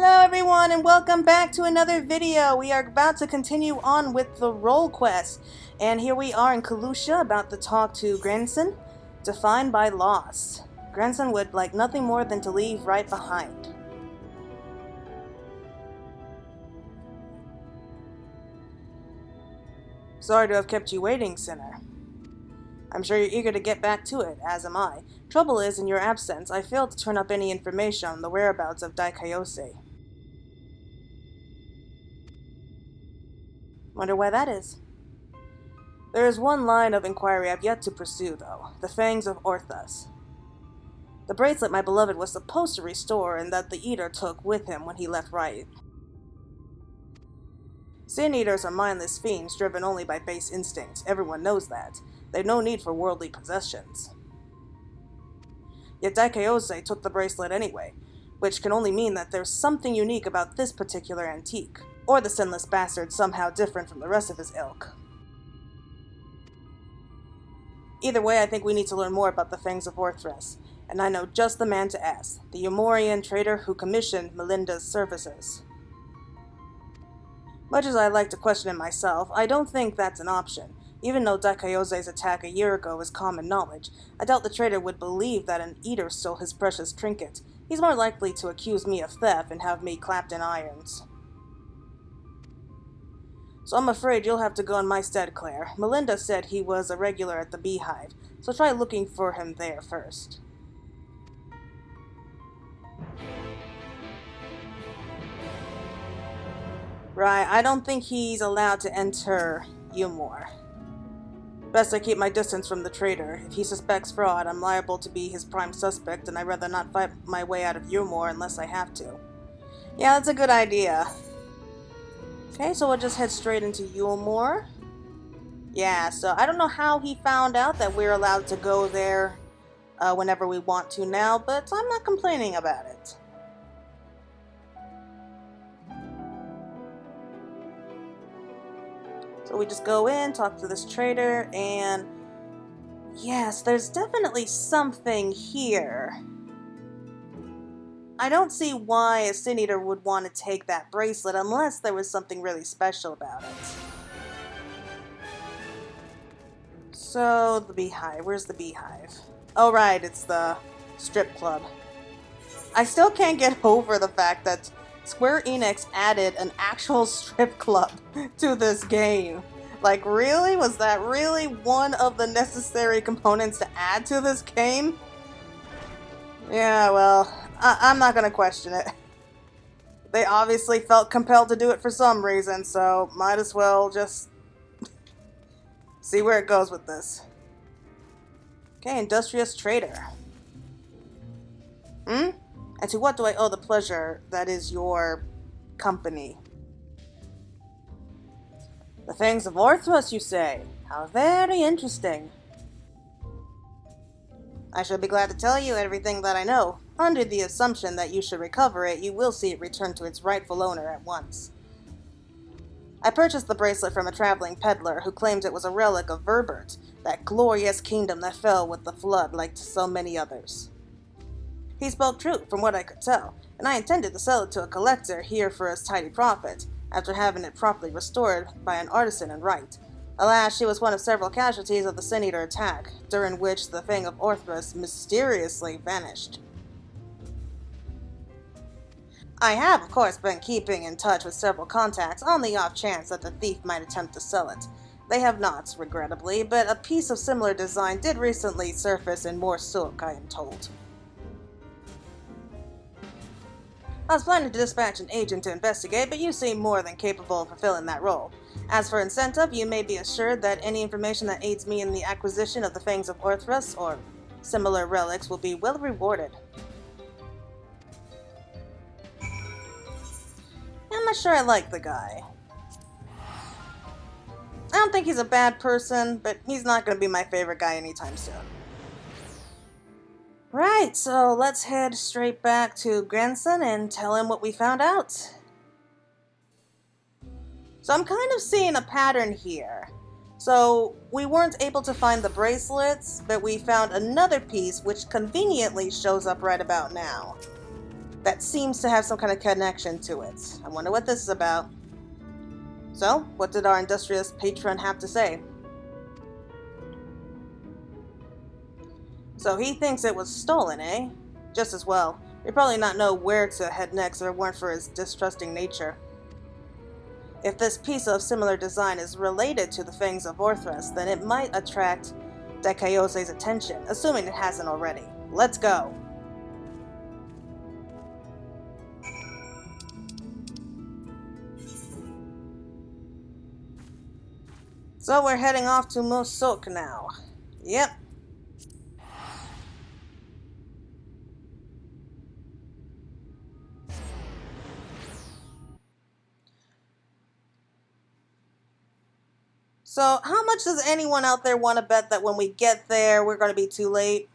Hello everyone and welcome back to another video. We are about to continue on with the role quest. And here we are in Kalusha about to talk to Granson, defined by loss. Granson would like nothing more than to leave Wright behind. Sorry to have kept you waiting, Sinner. I'm sure you're eager to get back to it, as am I. Trouble is, in your absence, I failed to turn up any information on the whereabouts of Dikaiosyne. Wonder why that is. There is one line of inquiry I've yet to pursue, though. The Fangs of Orthus. The bracelet my beloved was supposed to restore and that the Eater took with him when he left Wright. Sin Eaters are mindless fiends driven only by base instincts. Everyone knows that. They've no need for worldly possessions. Yet Dikaiosyne took the bracelet anyway, which can only mean that there's something unique about this particular antique, or the sinless bastard somehow different from the rest of his ilk. Either way, I think we need to learn more about the Fangs of Orthus, and I know just the man to ask, the Eulmore trader who commissioned Milinda's services. Much as I like to question it myself, I don't think that's an option. Even though Dikaiosyne's attack a year ago is common knowledge, I doubt the trader would believe that an Eater stole his precious trinket. He's more likely to accuse me of theft and have me clapped in irons. So I'm afraid you'll have to go in my stead, Claire. Milinda said he was a regular at the beehive, so try looking for him there first. Right, I don't think he's allowed to enter Eulmore. Best I keep my distance from the trader. If he suspects fraud, I'm liable to be his prime suspect, and I'd rather not fight my way out of Eulmore unless I have to. Yeah, that's a good idea. Okay, so we'll just head straight into Eulmore. Yeah, so I don't know how he found out that we're allowed to go there whenever we want to now, but I'm not complaining about it. So we just go in, talk to this trader, and yes, there's definitely something here. I don't see why a Sin Eater would want to take that bracelet unless there was something really special about it. So, the beehive. Where's the beehive? Oh right, it's the strip club. I still can't get over the fact that Square Enix added an actual strip club to this game. Like, really? Was that really one of the necessary components to add to this game? Yeah, well, I'm not gonna question it. They obviously felt compelled to do it for some reason, so might as well just see where it goes with this. Okay, industrious trader. And to what do I owe the pleasure that is your company? The Fangs of Orthus, you say? How very interesting. I shall be glad to tell you everything that I know. Under the assumption that you should recover it, you will see it return to its rightful owner at once. I purchased the bracelet from a traveling peddler who claimed it was a relic of Reborn, that glorious kingdom that fell with the flood like so many others. He spoke true, from what I could tell, and I intended to sell it to a collector here for a tidy profit, after having it properly restored by an artisan in Wright. Alas, she was one of several casualties of the Sin Eater attack, during which the Fang of Orthus mysteriously vanished. I have, of course, been keeping in touch with several contacts on the off chance that the thief might attempt to sell it. They have not, regrettably, but a piece of similar design did recently surface in more silk, I am told. I was planning to dispatch an agent to investigate, but you seem more than capable of fulfilling that role. As for incentive, you may be assured that any information that aids me in the acquisition of the Fangs of Orthus or similar relics will be well rewarded. I'm not sure I like the guy. I don't think he's a bad person, but he's not going to be my favorite guy anytime soon. Right, so let's head straight back to Granson and tell him what we found out. So I'm kind of seeing a pattern here. So we weren't able to find the bracelets, but we found another piece which conveniently shows up right about now. that seems to have some kind of connection to it. I wonder what this is about. So, what did our industrious patron have to say? So he thinks it was stolen, eh? Just as well. We'd probably not know where to head next if it weren't for his distrusting nature. If this piece of similar design is related to the Fangs of Orthus, then it might attract Dikaiosyne's attention, assuming it hasn't already. Let's go! So we're heading off to Mosok now. Yep. So, how much does anyone out there want to bet that when we get there, we're going to be too late?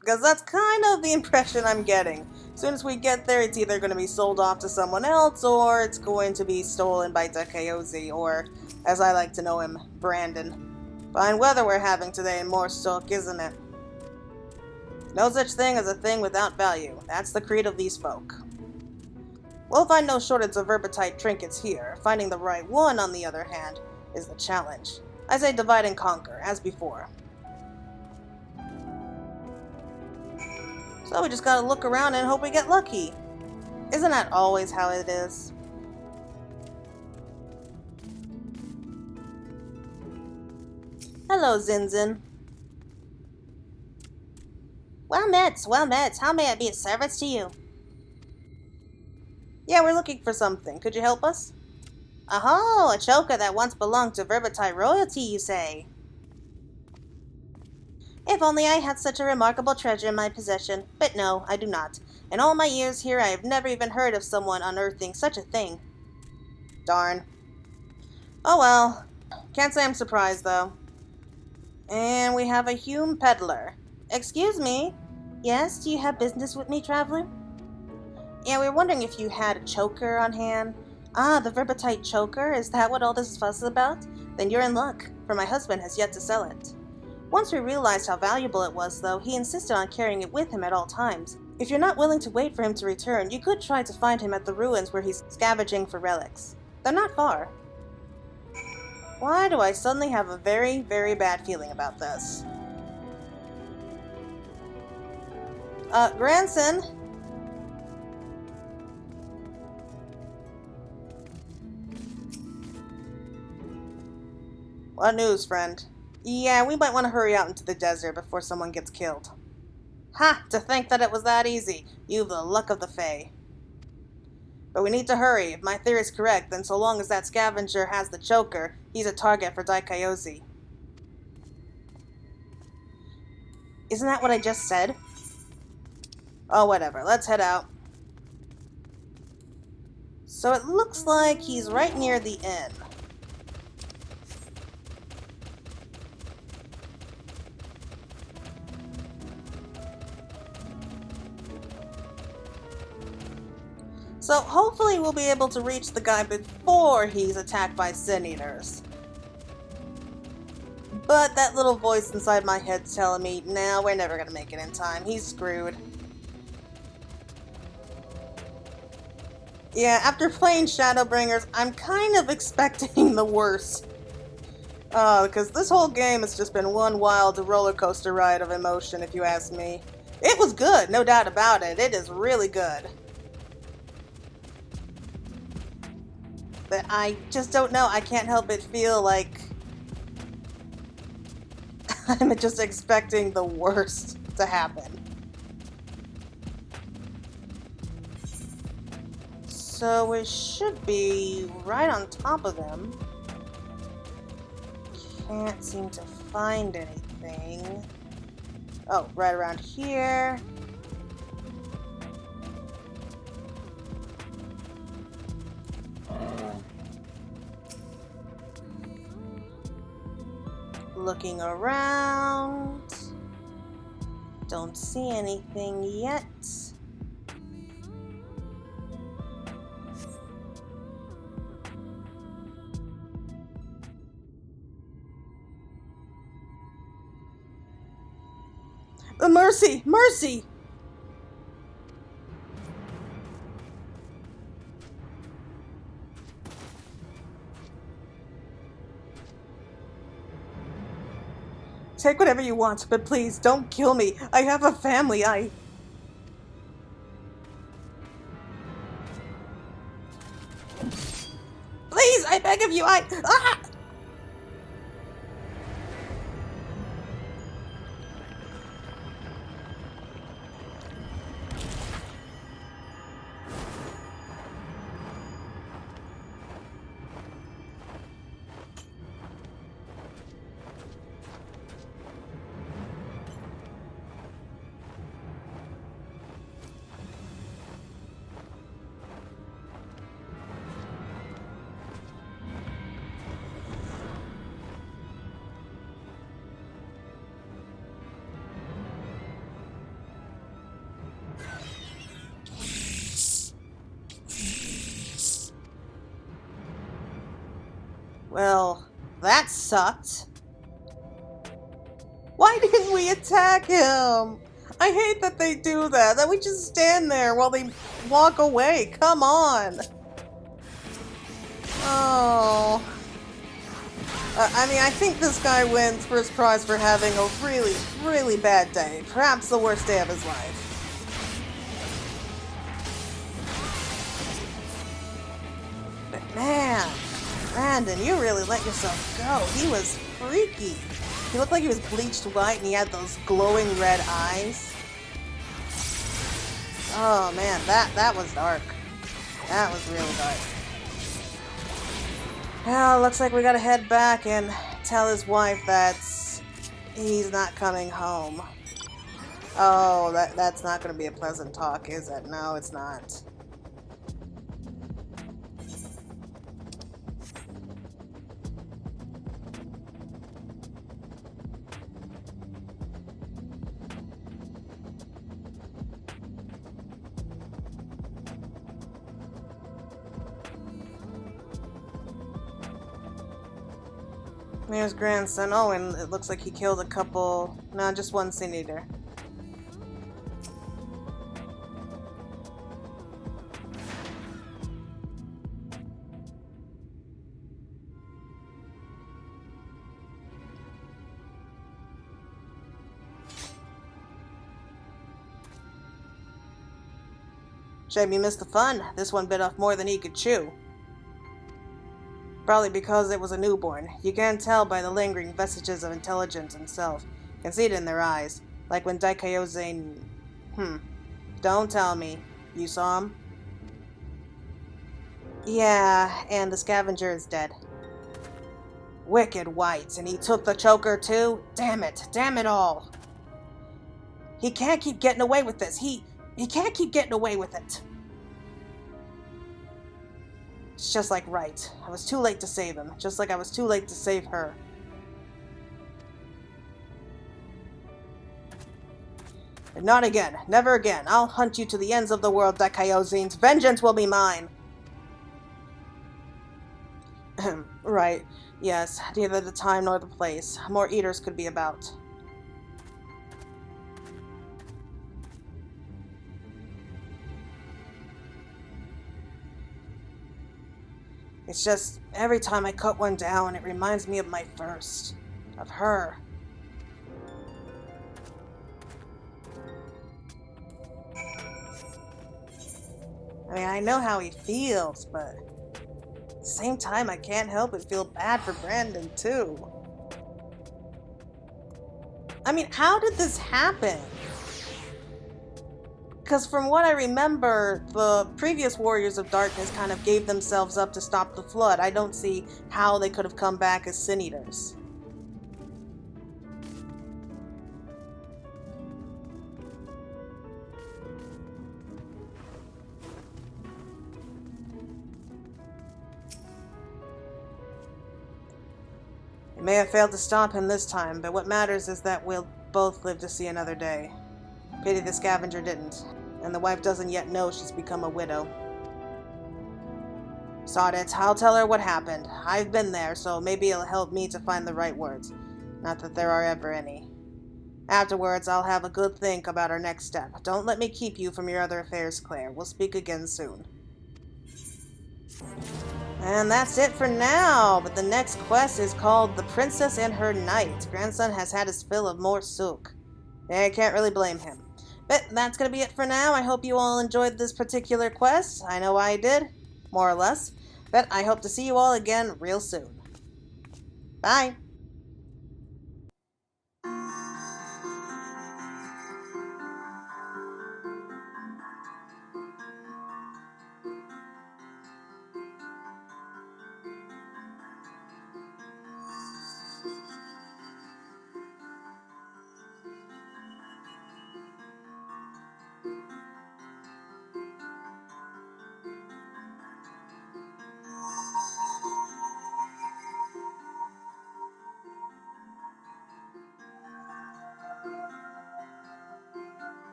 Because that's kind of the impression I'm getting. As soon as we get there, it's either going to be sold off to someone else, or it's going to be stolen by Dikaiosyne, or, as I like to know him, Brandon. Fine weather we're having today in Morstock, isn't it? No such thing as a thing without value. That's the creed of these folk. We'll find no shortage of verbitite trinkets here. Finding the right one, on the other hand, is the challenge. I say divide and conquer, as before. So we just gotta look around and hope we get lucky. Isn't that always how it is? Hello, Zinzin. Well met, well met. How may I be of service to you? Yeah, we're looking for something. Could you help us? Oh, a choker that once belonged to verbitite royalty, you say? If only I had such a remarkable treasure in my possession. But no, I do not. In all my years here, I have never even heard of someone unearthing such a thing. Darn. Oh well. Can't say I'm surprised, though. And we have a Hume peddler. Excuse me? Yes, do you have business with me, traveler? Yeah, we were wondering if you had a choker on hand. Ah, the verbitite choker? Is that what all this fuss is about? Then you're in luck, for my husband has yet to sell it. Once we realized how valuable it was, though, he insisted on carrying it with him at all times. If you're not willing to wait for him to return, you could try to find him at the ruins where he's scavenging for relics. They're not far. Why do I suddenly have a very, very bad feeling about this? Granson? What news, friend? Yeah, we might want to hurry out into the desert before someone gets killed. Ha! To think that it was that easy. You've the luck of the Fae. But we need to hurry. If my theory is correct, then so long as that scavenger has the choker, he's a target for Dikaiosyne. Isn't that what I just said? Oh, whatever. Let's head out. So it looks like he's right near the inn. So hopefully we'll be able to reach the guy before he's attacked by Sin Eaters. But that little voice inside my head's telling me, nah, we're never gonna make it in time. He's screwed. Yeah, after playing Shadowbringers, I'm kind of expecting the worst. Because this whole game has just been one wild roller coaster ride of emotion, if you ask me. It was good, no doubt about it. It is really good. But I just don't know. I can't help but feel like I'm just expecting the worst to happen. So we should be right on top of them. Can't seem to find anything. Oh, right around here. Looking around. Don't see anything yet. Mercy! Mercy! Take whatever you want, but please, don't kill me. I have a family, Please, I beg of you, Ah! Well, that sucked. Why didn't we attack him? I hate that they do that. That we just stand there while they walk away. Come on. Oh. I mean, I think this guy wins first prize for having a really, really bad day. Perhaps the worst day of his life. But man, Brandon, you really let yourself go. He was freaky. He looked like he was bleached white and he had those glowing red eyes. Oh man, that was dark. That was really dark. Well, looks like we gotta head back and tell his wife that he's not coming home. Oh, that's not gonna be a pleasant talk, is it? No, it's not. There's Granson. Oh, and it looks like he killed a couple... No, just one Sin Eater. Shame you missed the fun. This one bit off more than he could chew. Probably because it was a newborn. You can tell by the lingering vestiges of intelligence and self. You can see it in their eyes. Like when Dikaiosyne... Don't tell me. You saw him? Yeah, and the scavenger is dead. Wicked whites, and he took the choker too? Damn it all. He can't keep getting away with this. He can't keep getting away with it. It's just like Wright. I was too late to save him, just like I was too late to save her. And not again. Never again. I'll hunt you to the ends of the world, Dikaiosyne. Vengeance will be mine. Right. Yes, neither the time nor the place. More eaters could be about. It's just, every time I cut one down, it reminds me of my first. Of her. I mean, I know how he feels, but at the same time, I can't help but feel bad for Brandon, too. I mean, how did this happen? Because from what I remember, the previous Warriors of Darkness kind of gave themselves up to stop the flood. I don't see how they could have come back as Sin Eaters. It may have failed to stop him this time, but what matters is that we'll both live to see another day. Pity the scavenger didn't, and the wife doesn't yet know she's become a widow. Sod it, I'll tell her what happened. I've been there, so maybe it'll help me to find the right words. Not that there are ever any. Afterwards, I'll have a good think about our next step. Don't let me keep you from your other affairs, Claire. We'll speak again soon. And that's it for now, but the next quest is called The Princess and Her Knight. Grandson has had his fill of more souk. I can't really blame him. But that's going to be it for now. I hope you all enjoyed this particular quest. I know I did, more or less. But I hope to see you all again real soon. Bye!